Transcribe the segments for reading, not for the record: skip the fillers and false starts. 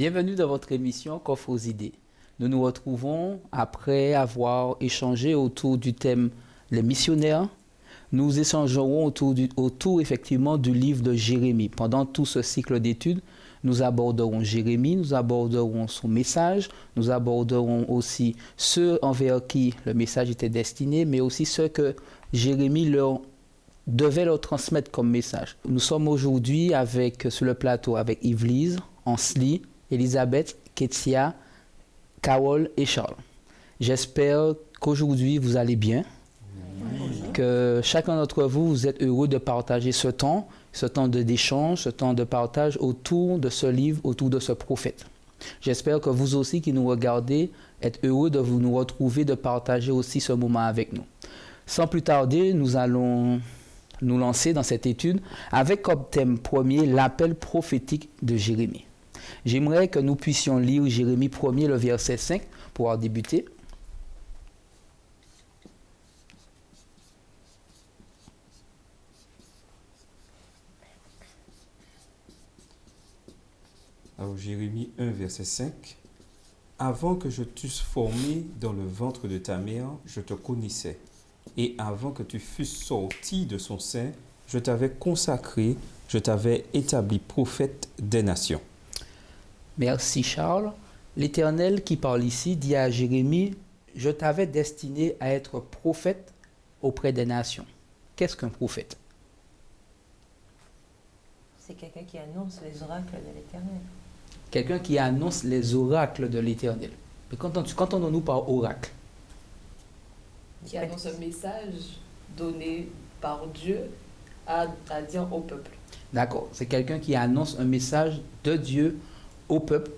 Bienvenue dans votre émission Coffre aux idées. Nous nous retrouvons après avoir échangé autour du thème les missionnaires. Nous échangerons autour effectivement du livre de Jérémie. Pendant tout ce cycle d'études, nous aborderons Jérémie, nous aborderons son message, nous aborderons aussi ceux envers qui le message était destiné, mais aussi ceux que Jérémie devait leur transmettre comme message. Nous sommes aujourd'hui sur le plateau avec Yvelise, Ansli, Elisabeth, Ketia, Carole et Charles. J'espère qu'aujourd'hui vous allez bien, que chacun d'entre vous, vous êtes heureux de partager ce temps d'échange, ce temps de partage autour de ce livre, autour de ce prophète. J'espère que vous aussi qui nous regardez êtes heureux de nous retrouver, de partager aussi ce moment avec nous. Sans plus tarder, nous allons nous lancer dans cette étude avec comme thème premier l'appel prophétique de Jérémie. J'aimerais que nous puissions lire Jérémie 1er, le verset 5, pour pouvoir débuter. Alors Jérémie 1, verset 5. Avant que je t'eusse formé dans le ventre de ta mère, je te connaissais. Et avant que tu fusses sorti de son sein, je t'avais consacré, je t'avais établi prophète des nations. Merci Charles. L'Éternel qui parle ici dit à Jérémie, je t'avais destiné à être prophète auprès des nations. Qu'est-ce qu'un prophète? C'est quelqu'un qui annonce les oracles de l'Éternel. Quelqu'un qui annonce les oracles de l'Éternel. Mais qu'entendons-nous par oracle? Qui annonce un message donné par Dieu à dire au peuple. D'accord. C'est quelqu'un qui annonce un message de Dieu au peuple,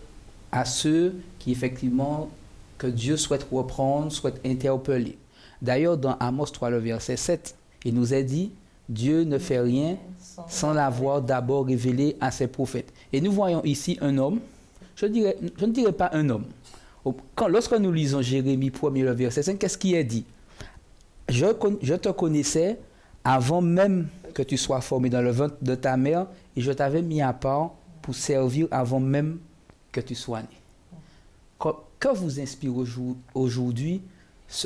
à ceux qui effectivement, que Dieu souhaite reprendre, souhaite interpeller. D'ailleurs, dans Amos 3, le verset 7, il nous est dit, Dieu ne fait rien sans l'avoir d'abord révélé à ses prophètes. Et nous voyons ici un homme, je ne dirais pas un homme. Lorsque nous lisons Jérémie 1er, le verset 5, qu'est-ce qui est dit? Je te connaissais avant même que tu sois formé dans le ventre de ta mère et je t'avais mis à part pour servir avant même que tu sois né. Que vous inspire aujourd'hui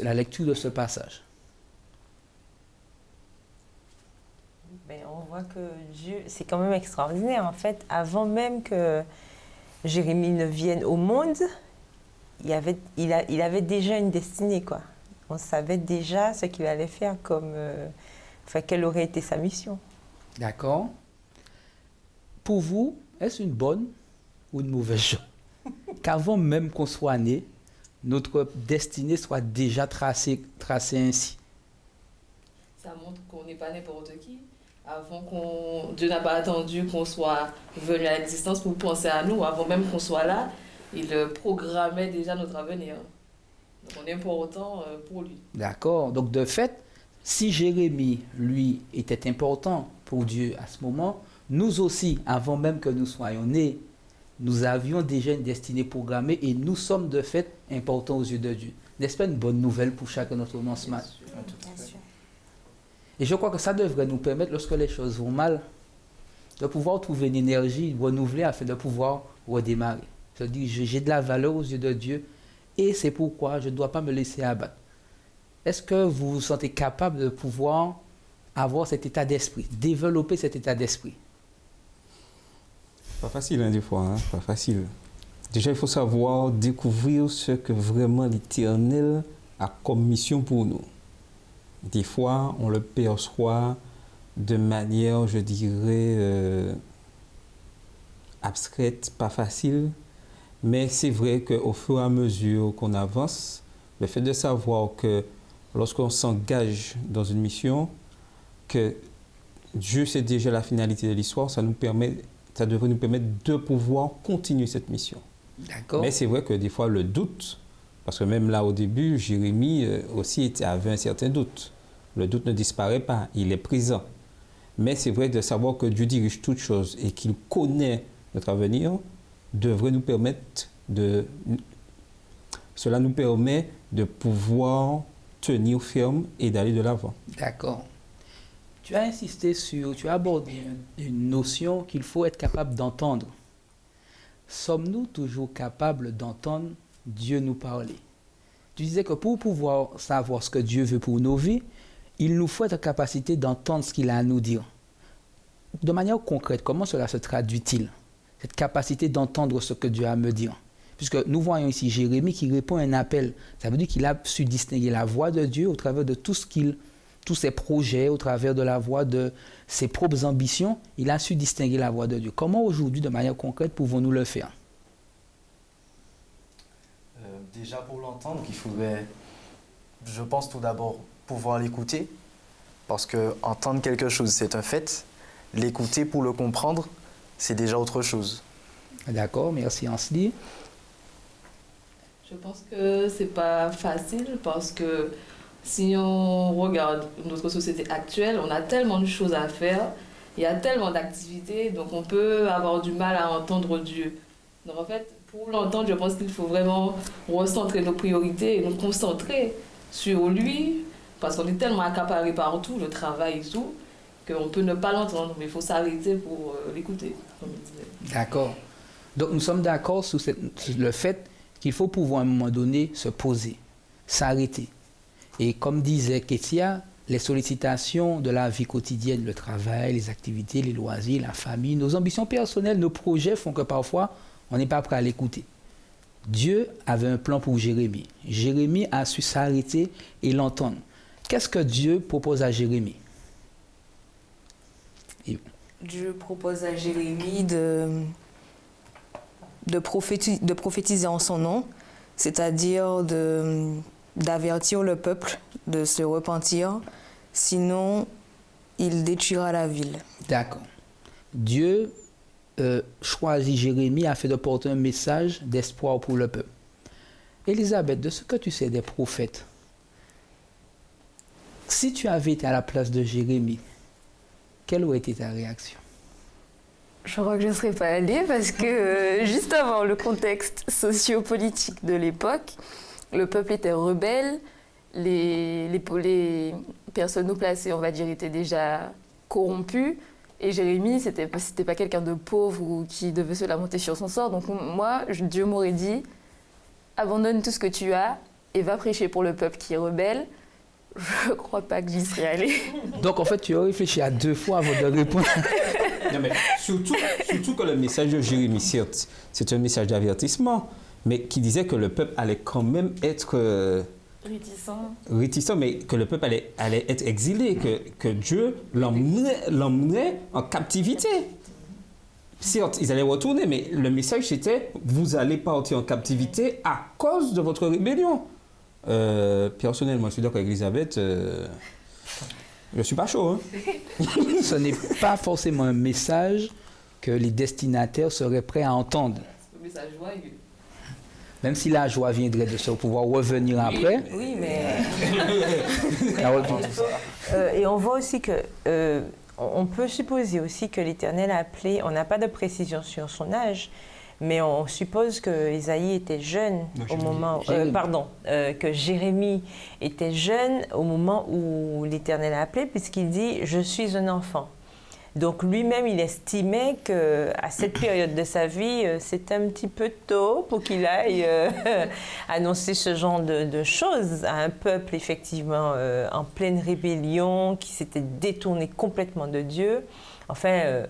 la lecture de ce passage? Ben, on voit que Dieu, c'est quand même extraordinaire. En fait, avant même que Jérémie ne vienne au monde, il avait déjà une destinée, quoi. On savait déjà ce qu'il allait faire quelle aurait été sa mission. D'accord. Pour vous, est-ce une bonne ou une mauvaise chose qu'avant même qu'on soit né, notre destinée soit déjà tracée ainsi? Ça montre qu'on n'est pas n'importe qui. Dieu n'a pas attendu qu'on soit venu à l'existence pour penser à nous. Avant même qu'on soit là, il programmait déjà notre avenir. Donc on est important pour lui. D'accord. Donc de fait, si Jérémie, lui, était important pour Dieu à ce moment, nous aussi, avant même que nous soyons nés, nous avions déjà une destinée programmée et nous sommes de fait importants aux yeux de Dieu. N'est-ce pas une bonne nouvelle pour chacun d'entre nous ce matin? Bien sûr. Et je crois que ça devrait nous permettre, lorsque les choses vont mal, de pouvoir trouver une énergie renouvelée afin de pouvoir redémarrer. Je dis, j'ai de la valeur aux yeux de Dieu et c'est pourquoi je ne dois pas me laisser abattre. Est-ce que vous vous sentez capable de pouvoir avoir cet état d'esprit, développer cet état d'esprit? Pas facile, des fois, pas facile. Déjà, il faut savoir découvrir ce que vraiment l'Éternel a comme mission pour nous. Des fois, on le perçoit de manière, je dirais, abstraite, pas facile. Mais c'est vrai qu'au fur et à mesure qu'on avance, le fait de savoir que lorsqu'on s'engage dans une mission, que Dieu sait déjà la finalité de l'histoire, ça devrait nous permettre de pouvoir continuer cette mission. D'accord. Mais c'est vrai que des fois, le doute, parce que même là au début, Jérémie aussi avait un certain doute. Le doute ne disparaît pas, il est présent. Mais c'est vrai de savoir que Dieu dirige toutes choses et qu'il connaît notre avenir, devrait nous permettre cela nous permet de pouvoir tenir ferme et d'aller de l'avant. D'accord. Tu as abordé une notion qu'il faut être capable d'entendre. sommes-nous toujours capables d'entendre Dieu nous parler? Tu disais que pour pouvoir savoir ce que Dieu veut pour nos vies, il nous faut être en capacité d'entendre ce qu'il a à nous dire. De manière concrète, comment cela se traduit-il? Cette capacité d'entendre ce que Dieu a à me dire. Puisque nous voyons ici Jérémie qui répond à un appel. Ça veut dire qu'il a su distinguer la voix de Dieu au travers de tous ses projets, au travers de la voix de ses propres ambitions. Il a su distinguer la voix de Dieu. Comment aujourd'hui, de manière concrète, pouvons-nous le faire? Déjà pour l'entendre, il faudrait, je pense tout d'abord, pouvoir l'écouter. Parce que entendre quelque chose, c'est un fait. L'écouter pour le comprendre, c'est déjà autre chose. D'accord, merci Ansli. Je pense que c'est pas facile parce que si on regarde notre société actuelle, on a tellement de choses à faire, il y a tellement d'activités, donc on peut avoir du mal à entendre Dieu. Donc en fait, pour l'entendre, je pense qu'il faut vraiment recentrer nos priorités et nous concentrer sur lui, parce qu'on est tellement accaparé par tout, le travail et tout, qu'on peut ne pas l'entendre, mais il faut s'arrêter pour l'écouter, comme il disait. D'accord. Donc nous sommes d'accord sur le fait qu'il faut pouvoir à un moment donné se poser, s'arrêter. Et comme disait Ketia, les sollicitations de la vie quotidienne, le travail, les activités, les loisirs, la famille, nos ambitions personnelles, nos projets font que parfois on n'est pas prêt à l'écouter. Dieu avait un plan pour Jérémie. Jérémie a su s'arrêter et l'entendre. Qu'est-ce que Dieu propose à Jérémie? Dieu propose à Jérémie de prophétiser en son nom, c'est-à-dire d'avertir le peuple de se repentir, sinon il détruira la ville. D'accord. Dieu choisit Jérémie afin de porter un message d'espoir pour le peuple. Élisabeth, de ce que tu sais des prophètes, si tu avais été à la place de Jérémie, quelle aurait été ta réaction? Je crois que je ne serais pas allée parce que juste avant le contexte sociopolitique de l'époque, le peuple était rebelle, les personnes haut placées, on va dire, étaient déjà corrompues. Et Jérémie, c'était pas quelqu'un de pauvre ou qui devait se lamenter sur son sort. Donc moi, Dieu m'aurait dit, abandonne tout ce que tu as et va prêcher pour le peuple qui est rebelle. Je ne crois pas que j'y serais allée. Donc en fait, tu as réfléchi à 2 fois avant de répondre. Non, mais surtout que le message de Jérémie, certes, c'est un message d'avertissement, mais qui disait que le peuple allait quand même être réticent, mais que le peuple allait être exilé, que Dieu l'emmenait en captivité. Certes, ils allaient retourner, mais le message c'était « Vous allez partir en captivité à cause de votre rébellion ». Personnellement, je suis d'accord avec Elisabeth. Je ne suis pas chaud. Hein? Ce n'est pas forcément un message que les destinataires seraient prêts à entendre. C'est un message joyeux. Même si la joie viendrait de se pouvoir revenir après. Oui, mais... Carole, et on voit aussi que... on peut supposer aussi que l'Éternel a appelé... On n'a pas de précision sur son âge, mais on suppose que Isaïe était jeune au moment... que Jérémie était jeune au moment où l'Éternel a appelé, puisqu'il dit « Je suis un enfant ». Donc lui-même, il estimait qu'à cette période de sa vie, c'était un petit peu tôt pour qu'il aille annoncer ce genre de choses à un peuple, effectivement, en pleine rébellion, qui s'était détourné complètement de Dieu. Enfin,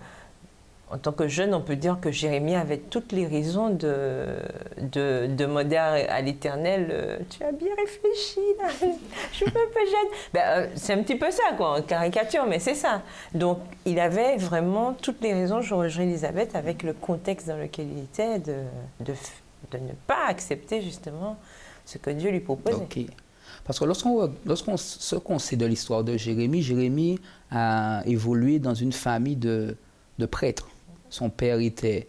en tant que jeune, on peut dire que Jérémie avait toutes les raisons de demander à l'Éternel « Tu as bien réfléchi, là. Je suis un peu jeune. » c'est un petit peu ça, quoi, en caricature, mais c'est ça. Donc, il avait vraiment toutes les raisons, je rejoins Elisabeth, avec le contexte dans lequel il était, de ne pas accepter, justement, ce que Dieu lui proposait. Okay. Parce que ce qu'on sait de l'histoire de Jérémie, Jérémie a évolué dans une famille de prêtres. Son père était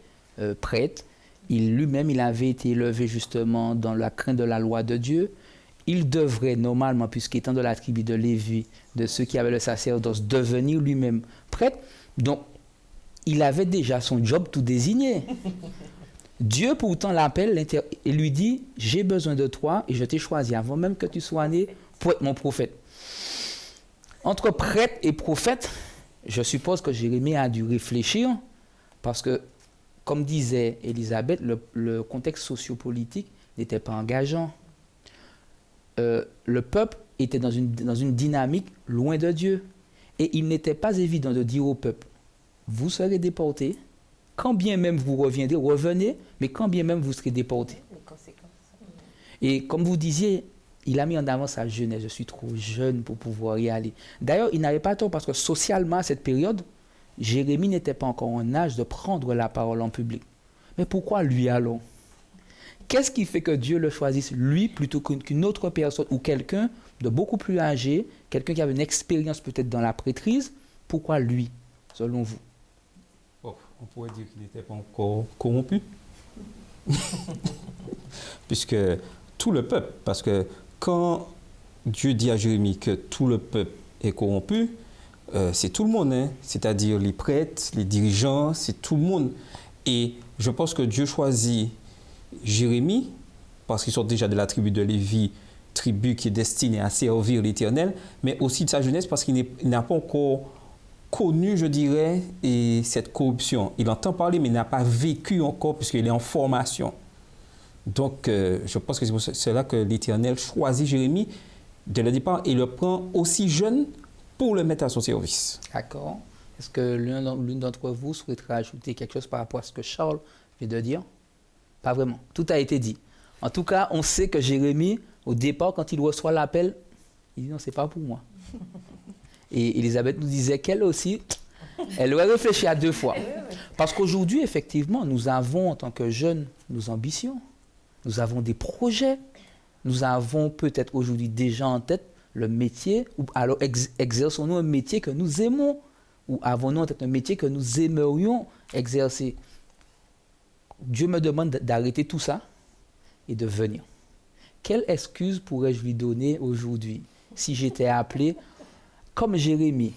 prêtre. Lui-même, il avait été élevé justement dans la crainte de la loi de Dieu. Il devrait normalement, puisqu'étant de la tribu de Lévi, de ceux qui avaient le sacerdoce, devenir lui-même prêtre. Donc, il avait déjà son job tout désigné. Dieu pourtant l'appelle et lui dit « J'ai besoin de toi et je t'ai choisi avant même que tu sois né pour être mon prophète. » Entre prêtre et prophète, je suppose que Jérémie a dû réfléchir parce que comme disait Elisabeth, le contexte sociopolitique n'était pas engageant. Le peuple était dans une dynamique loin de Dieu. Et il n'était pas évident de dire au peuple, vous serez déportés, quand bien même vous reviendrez, revenez, mais quand bien même vous serez déportés. Les conséquences. Et comme vous disiez, il a mis en avant sa jeunesse. Je suis trop jeune pour pouvoir y aller. D'ailleurs, il n'avait pas tort parce que socialement, à cette période, Jérémie n'était pas encore en âge de prendre la parole en public. Mais pourquoi lui alors? Qu'est-ce qui fait que Dieu le choisisse lui plutôt qu'une autre personne ou quelqu'un de beaucoup plus âgé, quelqu'un qui avait une expérience peut-être dans la prêtrise? Pourquoi lui, selon vous? Bon, on pourrait dire qu'il n'était pas encore corrompu. Puisque tout le peuple, parce que quand Dieu dit à Jérémie que tout le peuple est corrompu, c'est tout le monde, hein? C'est-à-dire les prêtres, les dirigeants, c'est tout le monde. Et je pense que Dieu choisit Jérémie, parce qu'ils sont déjà de la tribu de Lévi, tribu qui est destinée à servir l'Éternel, mais aussi de sa jeunesse, parce qu'il n'a pas encore connu, je dirais, et cette corruption. Il entend parler, mais il n'a pas vécu encore, puisqu'il est en formation. Donc, je pense que c'est là que l'Éternel choisit Jérémie dès le départ et le prend aussi jeune pour le mettre à son service. D'accord. Est-ce que l'une d'entre vous souhaiterait ajouter quelque chose par rapport à ce que Charles vient de dire? Pas vraiment. Tout a été dit. En tout cas, on sait que Jérémie, au départ, quand il reçoit l'appel, il dit non, c'est pas pour moi. Et Elisabeth nous disait qu'elle aussi, elle aurait réfléchi à 2 fois. Parce qu'aujourd'hui, effectivement, nous avons, en tant que jeunes, nos ambitions. Nous avons des projets. Nous avons peut-être aujourd'hui déjà en tête le métier, ou alors exerçons-nous un métier que nous aimons, ou avons-nous en tête un métier que nous aimerions exercer. Dieu me demande d'arrêter tout ça et de venir. Quelle excuse pourrais-je lui donner aujourd'hui si j'étais appelé, comme Jérémie,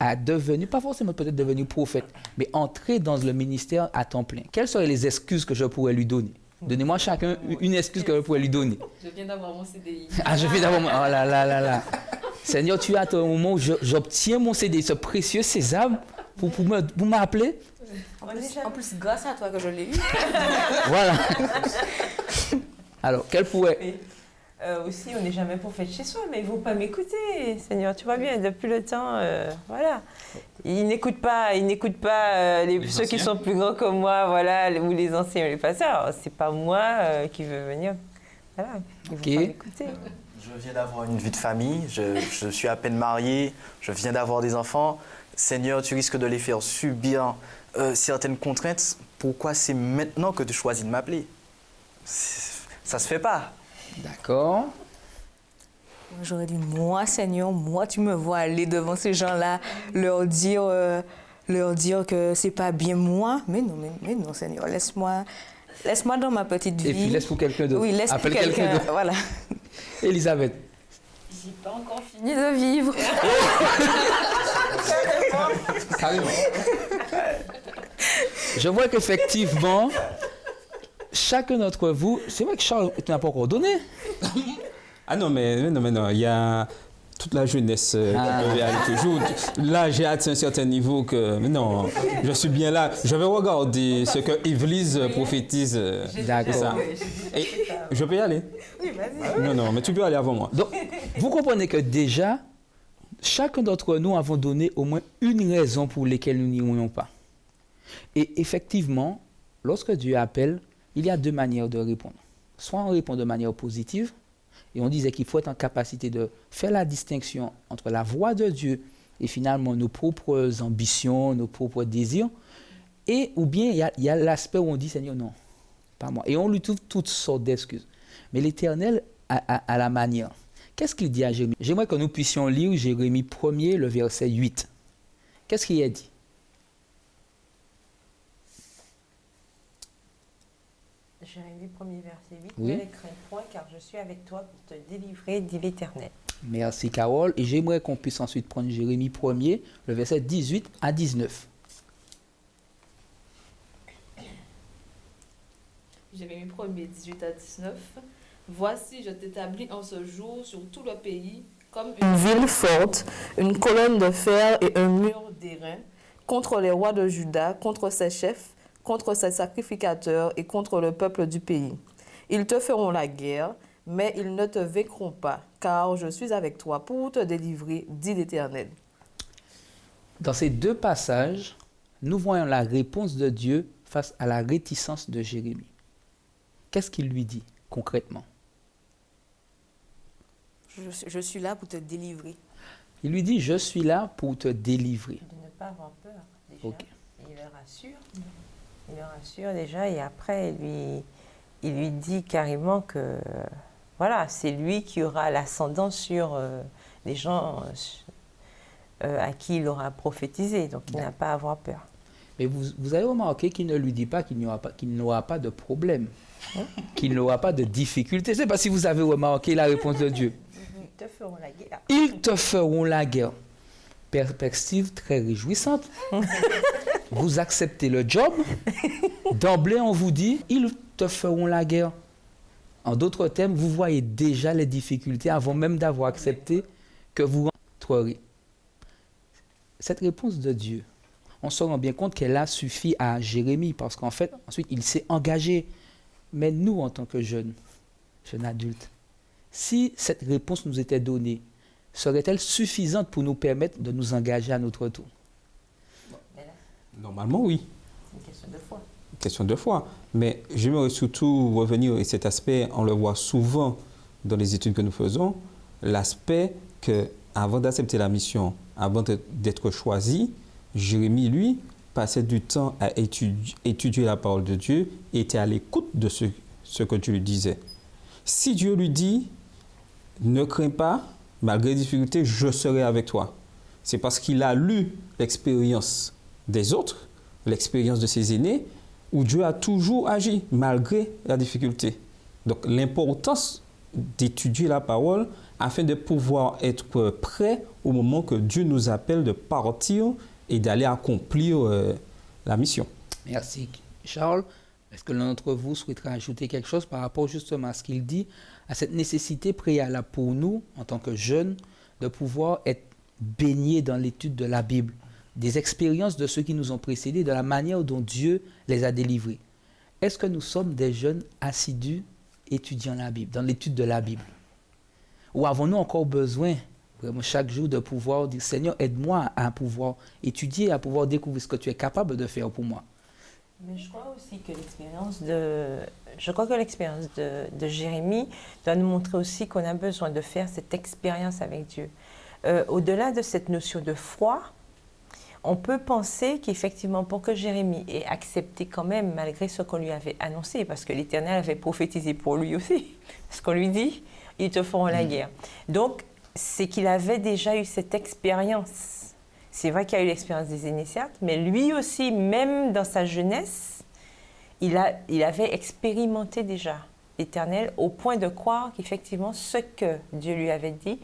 à devenir, pas forcément peut-être devenir prophète, mais entrer dans le ministère à temps plein? Quelles seraient les excuses que je pourrais lui donner? Donnez-moi chacun une excuse que je pourrais lui donner. Je viens d'avoir mon CDI. Ah, je viens d'avoir mon... Oh là là là là. Seigneur, tu as au moment où j'obtiens mon CDI, ce précieux sésame, pour m'appeler. En plus, grâce à toi que je l'ai eu. Voilà. Alors, quel pourrait... Aussi, on n'est jamais prophète chez soi, mais ils ne vont pas m'écouter, Seigneur. Tu vois bien, depuis le temps, voilà. Ils n'écoutent pas, ceux qui sont plus grands que moi, voilà, ou les anciens, les pasteurs. C'est pas moi qui veux venir. Voilà, ils ne vont pas m'écouter. Je viens d'avoir une vie de famille, je suis à peine marié, je viens d'avoir des enfants. Seigneur, tu risques de les faire subir certaines contraintes. Pourquoi c'est maintenant que tu choisis de m'appeler? Ça se fait pas. D'accord. J'aurais dit, moi, Seigneur, moi, tu me vois aller devant ces gens-là, leur dire que c'est pas bien moi. Mais non, Seigneur, laisse-moi dans ma petite vie. Et puis laisse pour quelqu'un d'autre. Oui, laisse pour quelqu'un d'autre. Voilà. Elisabeth. J'ai pas encore fini de vivre. Carrément. Je vois qu'effectivement, chacun d'entre vous, c'est vrai que Charles n'a pas encore donné. Ah non, mais non, il y a toute la jeunesse toujours. Là, j'ai atteint un certain niveau que, mais non, je suis bien là. Je vais regarder ce que Église prophétise. D'accord. Et je peux y aller? Oui, vas-y. Non, mais tu peux aller avant moi. Donc, vous comprenez que déjà, chacun d'entre nous avons donné au moins une raison pour laquelle nous n'irions pas. Et effectivement, lorsque Dieu appelle, il y a 2 manières de répondre. Soit on répond de manière positive, et on disait qu'il faut être en capacité de faire la distinction entre la voix de Dieu et finalement nos propres ambitions, nos propres désirs, et ou bien il y a l'aspect où on dit Seigneur, non, pas moi. Et on lui trouve toutes sortes d'excuses. Mais l'Éternel a la manière. Qu'est-ce qu'il dit à Jérémie? J'aimerais que nous puissions lire Jérémie 1er, le verset 8. Qu'est-ce qu'il a dit? Jérémie 1er, verset 8. Oui. Ne les crains point, car je suis avec toi pour te délivrer, dit l'Éternel. Merci Carole. Et j'aimerais qu'on puisse ensuite prendre Jérémie 1er, le verset 18 à 19. Jérémie 1er, 18 à 19. Voici, je t'établis en ce jour sur tout le pays comme une ville forte, une colonne de fer et un mur d'airain contre les rois de Juda, contre ses chefs, contre ses sacrificateurs et contre le peuple du pays. Ils te feront la guerre, mais ils ne te vaincront pas, car je suis avec toi pour te délivrer, dit l'Éternel. Dans ces deux passages, nous voyons la réponse de Dieu face à la réticence de Jérémie. Qu'est-ce qu'il lui dit concrètement? Je suis là pour te délivrer. Il lui dit, je suis là pour te délivrer. De ne pas avoir peur, déjà. Ok. Il le rassure. Il le rassure déjà et après, il lui dit carrément que voilà, c'est lui qui aura l'ascendant sur les gens à qui il aura prophétisé. Donc, il n'a pas à avoir peur. Mais vous avez remarqué qu'il ne lui dit pas qu'il n'aura pas de problème, qu'il n'aura pas de difficulté. Je ne sais pas si vous avez remarqué la réponse de Dieu. Ils te feront la guerre. Ils te feront la guerre. Perspective très réjouissante. Vous acceptez le job. D'emblée, on vous dit, ils te feront la guerre. En d'autres termes, vous voyez déjà les difficultés avant même d'avoir accepté que vous rentrerez. Cette réponse de Dieu, on se rend bien compte qu'elle a suffi à Jérémie parce qu'en fait, ensuite, il s'est engagé. Mais nous, en tant que jeunes adultes, si cette réponse nous était donnée, serait-elle suffisante pour nous permettre de nous engager à notre tour? Normalement, oui. C'est une question de foi. Question de foi. Mais j'aimerais surtout revenir, et cet aspect, on le voit souvent dans les études que nous faisons, l'aspect que, avant d'accepter la mission, avant d'être choisi, Jérémie, lui, passait du temps à étudier la parole de Dieu et était à l'écoute de ce que Dieu lui disait. Si Dieu lui dit, ne crains pas, malgré les difficultés, je serai avec toi. C'est parce qu'il a lu l'expérience des autres, l'expérience de ses aînés, où Dieu a toujours agi malgré la difficulté. Donc l'importance d'étudier la parole afin de pouvoir être prêt au moment que Dieu nous appelle de partir et d'aller accomplir la mission. Merci Charles. Est-ce que l'un d'entre vous souhaiterait ajouter quelque chose par rapport justement à ce qu'il dit, à cette nécessité préalable pour nous, en tant que jeunes, de pouvoir être baignés dans l'étude de la Bible, des expériences de ceux qui nous ont précédés, de la manière dont Dieu les a délivrés? Est-ce que nous sommes des jeunes assidus étudiant la Bible, dans l'étude de la Bible? Ou avons-nous encore besoin, vraiment chaque jour, de pouvoir dire, Seigneur, aide-moi à pouvoir étudier, à pouvoir découvrir ce que tu es capable de faire pour moi? Mais je crois aussi que l'expérience de Jérémie doit nous montrer aussi qu'on a besoin de faire cette expérience avec Dieu. Au-delà de cette notion de foi, on peut penser qu'effectivement, pour que Jérémie ait accepté quand même, malgré ce qu'on lui avait annoncé, parce que l'Éternel avait prophétisé pour lui aussi, ce qu'on lui dit, ils te feront la guerre. Donc, c'est qu'il avait déjà eu cette expérience. C'est vrai qu'il y a eu l'expérience des aînés, certes, mais lui aussi, même dans sa jeunesse, il avait expérimenté déjà l'Éternel au point de croire qu'effectivement, ce que Dieu lui avait dit,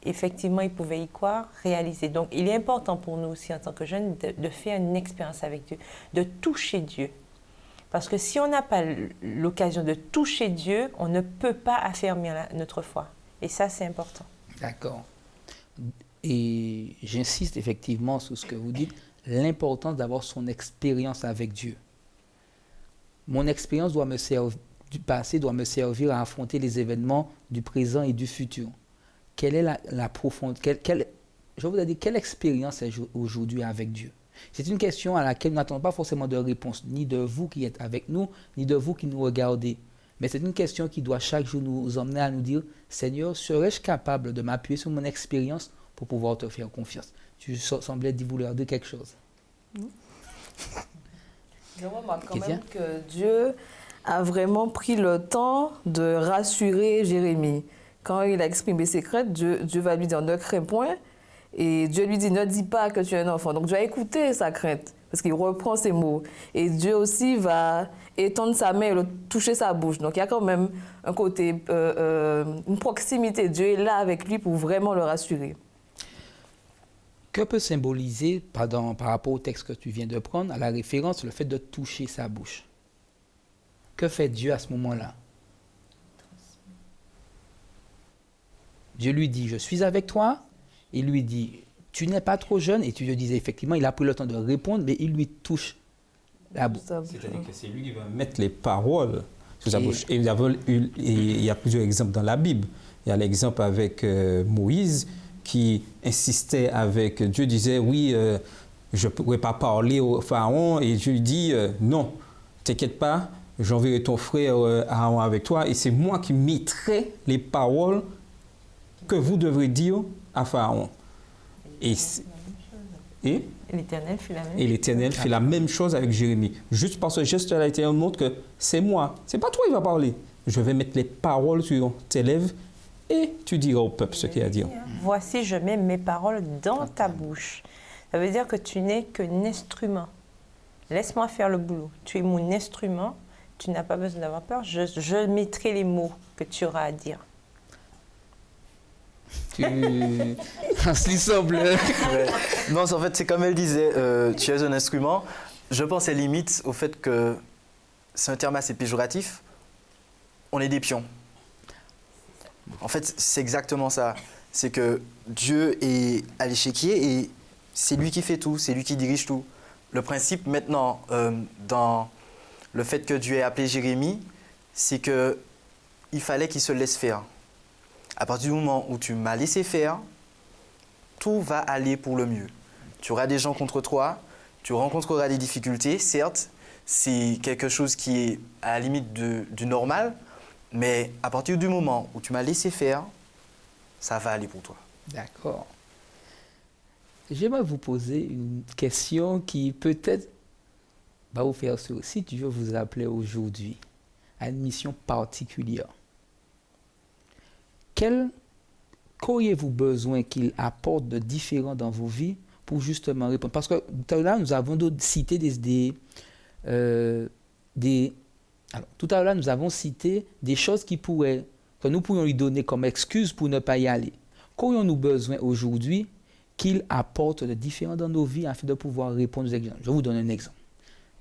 effectivement, il pouvait y croire, réaliser. Donc, il est important pour nous aussi, en tant que jeunes, de faire une expérience avec Dieu, de toucher Dieu. Parce que si on n'a pas l'occasion de toucher Dieu, on ne peut pas affermir notre foi. Et ça, c'est important. D'accord. Et j'insiste effectivement sur ce que vous dites, l'importance d'avoir son expérience avec Dieu. Mon expérience du passé doit me servir à affronter les événements du présent et du futur. Quelle est la profondeur, je vous ai dit, quelle expérience ai-je aujourd'hui avec Dieu? C'est une question à laquelle nous n'attendons pas forcément de réponse, ni de vous qui êtes avec nous, ni de vous qui nous regardez. Mais c'est une question qui doit chaque jour nous emmener à nous dire, Seigneur, serais-je capable de m'appuyer sur mon expérience pour pouvoir te faire confiance? Tu semblais vouloir dire quelque chose. Je remarque quand même que Dieu a vraiment pris le temps de rassurer Jérémie. Quand il a exprimé ses craintes, Dieu va lui dire « ne crains point ». Et Dieu lui dit « ne dis pas que tu es un enfant ». Donc Dieu a écouté sa crainte, parce qu'il reprend ses mots. Et Dieu aussi va étendre sa main et toucher sa bouche. Donc il y a quand même un côté, une proximité. Dieu est là avec lui pour vraiment le rassurer. Que peut symboliser, par rapport au texte que tu viens de prendre, à la référence, le fait de toucher sa bouche? Que fait Dieu à ce moment-là? Dieu lui dit, je suis avec toi. Il lui dit, tu n'es pas trop jeune. Et tu lui disais, effectivement, il a pris le temps de répondre, mais il lui touche la bouche. C'est-à-dire que c'est lui qui va mettre les paroles sur sa bouche. Et il y a plusieurs exemples dans la Bible. Il y a l'exemple avec Moïse qui insistait avec Dieu, disait oui, je ne pourrais pas parler au Pharaon. Et Dieu lui dit non, t'inquiète pas, j'enverrai ton frère Aaron avec toi et c'est moi qui mettrai les paroles que vous devrez dire à Pharaon. Et l'Éternel fait la même chose. Et l'Éternel fait la même chose avec Jérémie. Juste par ce geste-là, l'Éternel montre que c'est moi, c'est pas toi qui va parler. Je vais mettre les paroles sur tes lèvres et tu diras au peuple ce qu'il y a à dire. Voici, je mets mes paroles dans ta bouche. Ça veut dire que tu n'es qu'un instrument. Laisse-moi faire le boulot. Tu es mon instrument. Tu n'as pas besoin d'avoir peur. Je mettrai les mots que tu auras à dire. Il semble. Ouais. Non, en fait, c'est comme elle disait, tu es un instrument. Je pensais limite au fait que c'est un terme assez péjoratif. On est des pions. En fait, c'est exactement ça. C'est que Dieu est à l'échiquier et c'est lui qui fait tout, c'est lui qui dirige tout. Le principe maintenant, dans le fait que Dieu ait appelé Jérémie, c'est qu'il fallait qu'il se laisse faire. À partir du moment où tu m'as laissé faire, tout va aller pour le mieux. Tu auras des gens contre toi, tu rencontreras des difficultés, certes, c'est quelque chose qui est à la limite du normal, mais à partir du moment où tu m'as laissé faire, ça va aller pour toi. D'accord. J'aimerais vous poser une question qui peut-être va vous faire sourire. Si Dieu vous appelait aujourd'hui à une mission particulière, qu'auriez-vous besoin qu'il apporte de différent dans vos vies pour justement répondre? Parce que tout à l'heure, nous avons cité nous avons cité des choses que nous pourrions lui donner comme excuse pour ne pas y aller. Qu'aurions-nous besoin aujourd'hui qu'il apporte de différent dans nos vies afin de pouvoir répondre aux exigences? Je vais vous donner un exemple.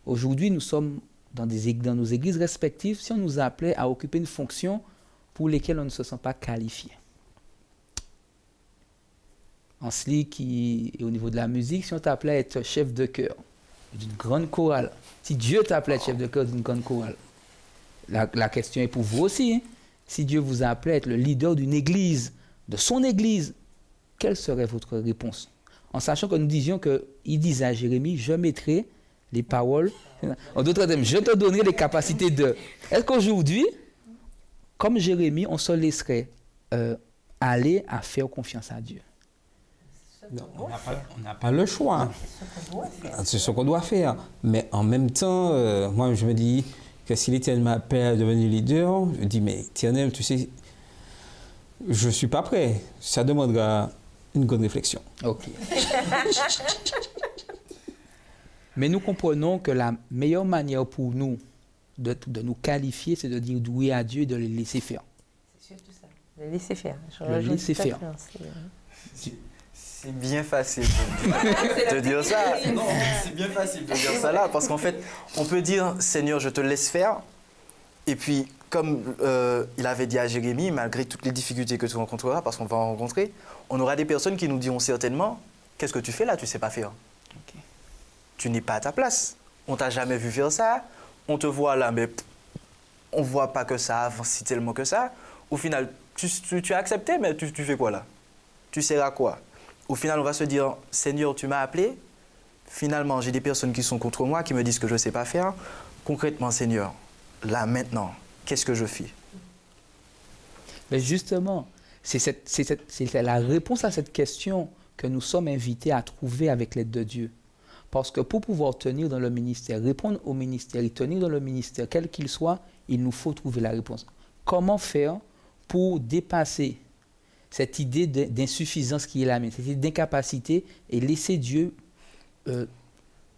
Aujourd'hui, nous sommes dans nos églises respectives. Si on nous appelait à occuper une fonction pour lesquelles on ne se sent pas qualifié. En slick et au niveau de la musique, si on t'appelait à être chef de chœur d'une grande chorale, si Dieu t'appelait à être chef de chœur d'une grande chorale, la question est pour vous aussi. Hein? Si Dieu vous appelait à être le leader d'une église, de son église, quelle serait votre réponse? En sachant que nous disions qu'il disait à Jérémie, je mettrai les paroles, en d'autres termes, je te donnerai les capacités de... Est-ce qu'aujourd'hui, comme Jérémie, on se laisserait aller à faire confiance à Dieu? Non, on n'a pas le choix. C'est ce qu'on doit faire. Mais en même temps, moi, je me dis que si l'Éternel m'appelle à devenir leader, je me dis, mais Éternel, tu sais, je ne suis pas prêt. Ça demandera une grande réflexion. OK. Mais nous comprenons que la meilleure manière pour nous de nous qualifier, c'est de dire oui à Dieu et de le laisser faire. C'est surtout ça. Le laisser faire. Le laisser faire. C'est bien facile de dire ça. Non, c'est bien facile de dire ça là, parce qu'en fait, on peut dire Seigneur, je te laisse faire. Et puis, comme il avait dit à Jérémie, malgré toutes les difficultés que tu rencontreras, parce qu'on va en rencontrer, on aura des personnes qui nous diront certainement, qu'est-ce que tu fais là, tu ne sais pas faire. Okay. Tu n'es pas à ta place. On t'a jamais vu faire ça. On te voit là, mais on ne voit pas que ça avance si tellement que ça. Au final, tu as accepté, mais tu fais quoi là? Tu sers à quoi? Au final, on va se dire, Seigneur, tu m'as appelé. Finalement, j'ai des personnes qui sont contre moi, qui me disent que je ne sais pas faire. Concrètement, Seigneur, là, maintenant, qu'est-ce que je fais? Mais justement, c'est la réponse à cette question que nous sommes invités à trouver avec l'aide de Dieu. Parce que pour pouvoir tenir dans le ministère, répondre au ministère et tenir dans le ministère, quel qu'il soit, il nous faut trouver la réponse. Comment faire pour dépasser cette idée d'insuffisance qui est la mienne, cette idée d'incapacité, et laisser Dieu,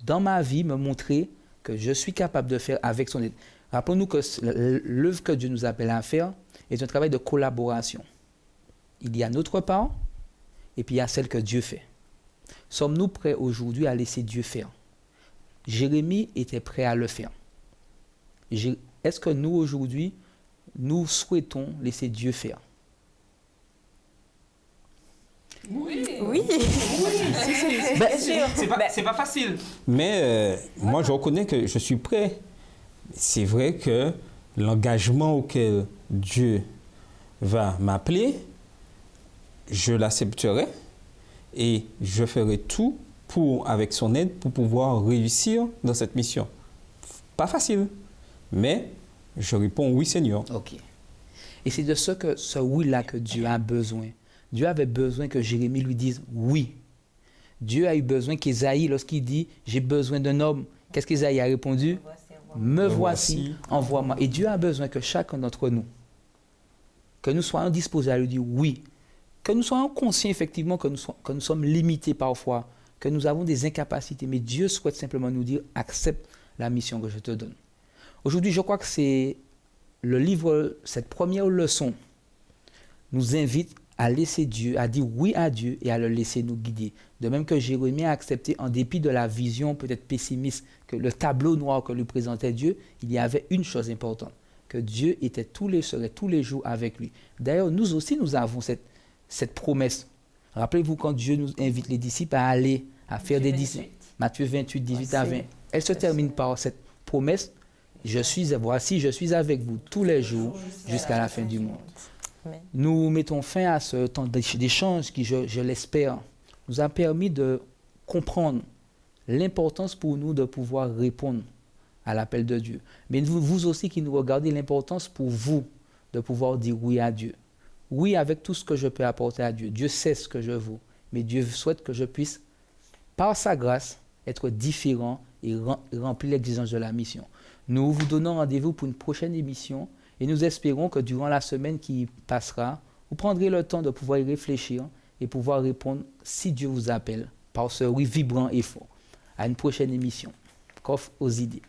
dans ma vie, me montrer que je suis capable de faire avec son aide. Rappelons-nous que l'œuvre que Dieu nous appelle à faire est un travail de collaboration. Il y a notre part, et puis il y a celle que Dieu fait. Sommes-nous prêts aujourd'hui à laisser Dieu faire? Jérémie était prêt à le faire. Est-ce que nous, aujourd'hui, nous souhaitons laisser Dieu faire? Oui. Oui. C'est pas facile. Mais moi, je reconnais que je suis prêt. C'est vrai que l'engagement auquel Dieu va m'appeler, je l'accepterai et je ferai tout avec son aide pour pouvoir réussir dans cette mission. Pas facile, mais je réponds oui, Seigneur. Ok. Et c'est de ce oui-là que Dieu a besoin. Dieu avait besoin que Jérémie lui dise oui. Dieu a eu besoin qu'Ésaïe, lorsqu'il dit « j'ai besoin d'un homme », qu'est-ce qu'Ésaïe a répondu ? « Me voici, envoie-moi ». Et Dieu a besoin que chacun d'entre nous, que nous soyons disposés à lui dire oui, que nous soyons conscients effectivement que nous sommes limités parfois, que nous avons des incapacités, mais Dieu souhaite simplement nous dire « accepte la mission que je te donne ». Aujourd'hui, je crois que c'est le livre, cette première leçon nous invite à laisser Dieu, à dire oui à Dieu et à le laisser nous guider. De même que Jérémie a accepté, en dépit de la vision peut-être pessimiste, que le tableau noir que lui présentait Dieu, il y avait une chose importante, que Dieu serait tous les jours avec lui. D'ailleurs, nous aussi, nous avons cette promesse. Rappelez-vous quand Dieu nous invite les disciples à aller, à faire des disciples. Matthieu 28, 18 à 20. Elle se termine par cette promesse. Voici, je suis avec vous tous les jours jusqu'à la fin du monde. Nous mettons fin à ce temps d'échange qui, je l'espère, nous a permis de comprendre l'importance pour nous de pouvoir répondre à l'appel de Dieu. Mais vous aussi qui nous regardez, l'importance pour vous de pouvoir dire oui à Dieu. Oui avec tout ce que je peux apporter à Dieu. Dieu sait ce que je vaux, mais Dieu souhaite que je puisse, par sa grâce, être différent et remplir l'exigence de la mission. Nous vous donnons rendez-vous pour une prochaine émission et nous espérons que durant la semaine qui passera, vous prendrez le temps de pouvoir y réfléchir et pouvoir répondre, si Dieu vous appelle, par ce oui vibrant et fort. À une prochaine émission. Coffre aux idées.